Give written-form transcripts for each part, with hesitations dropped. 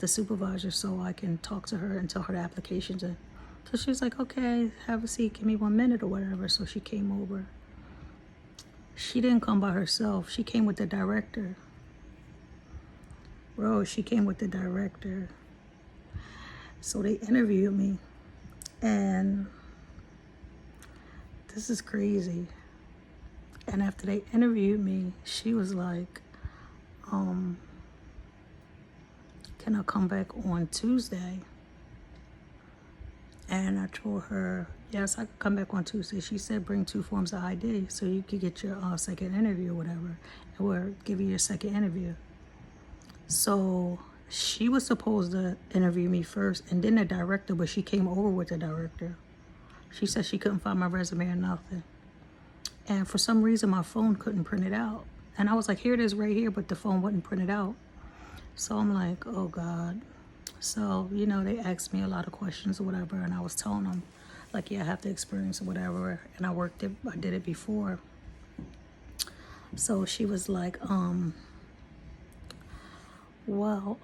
the supervisor so I can talk to her and tell her the application's in. So she was like, okay, have a seat, give me 1 minute or whatever. So she came over. She didn't come by herself. She came with the director. Bro, she came with the director. So they interviewed me. And this is crazy. And after they interviewed me, she was like, can I come back on Tuesday? And I told her, yes, I could come back on Tuesday. She said, bring 2 forms of ID so you could get your second interview or whatever, or give you your second interview. So she was supposed to interview me first, and then the director, but she came over with the director. She said she couldn't find my resume or nothing. And for some reason, my phone couldn't print it out. And I was like, here it is right here, but the phone wouldn't print it out. So I'm like, oh God. So, you know, they asked me a lot of questions or whatever, and I was telling them, like, yeah, I have the experience or whatever, and I did it before. So she was like, well,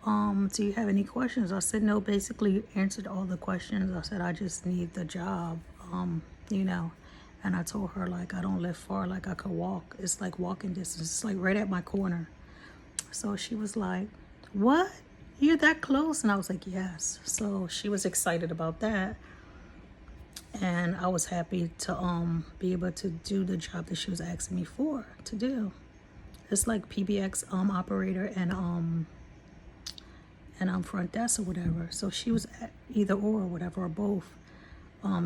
do you have any questions? I said, no, basically you answered all the questions. I said, I just need the job, you know. And I told her, like, I don't live far, like I could walk. It's like walking distance. It's like right at my corner. So she was like, what? You're that close? And I was like, yes. So she was excited about that. And I was happy to be able to do the job that she was asking me for to do. It's like PBX operator and front desk or whatever. So she was at either or whatever, or both,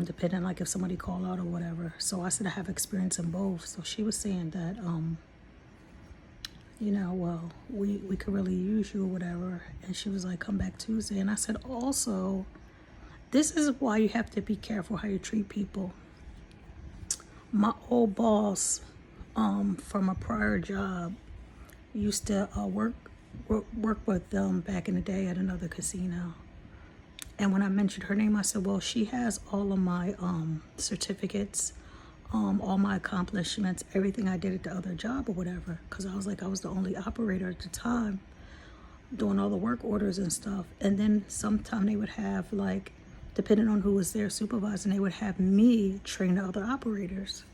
depending, like if somebody called out or whatever. So I said I have experience in both. So she was saying that you know, well, we could really use you or whatever. And she was like, come back Tuesday. And I said, also, this is why you have to be careful how you treat people. My old boss from a prior job used to work with them back in the day at another casino. And when I mentioned her name, I said, well, she has all of my certificates, all my accomplishments, everything I did at the other job or whatever. Because I was like, I was the only operator at the time doing all the work orders and stuff. And then sometime they would have, like, depending on who was there supervising, they would have me train the other operators.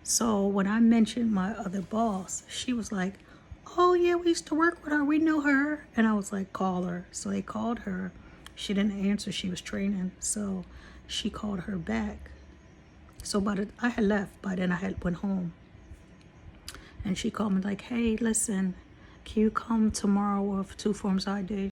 So when I mentioned my other boss, she was like, oh yeah, we used to work with her, we know her. And I was like, call her. So they called her. She didn't answer, she was training. So she called her back. So I had left, by then I had went home. And she called me like, hey, listen, can you come tomorrow with 2 forms ID?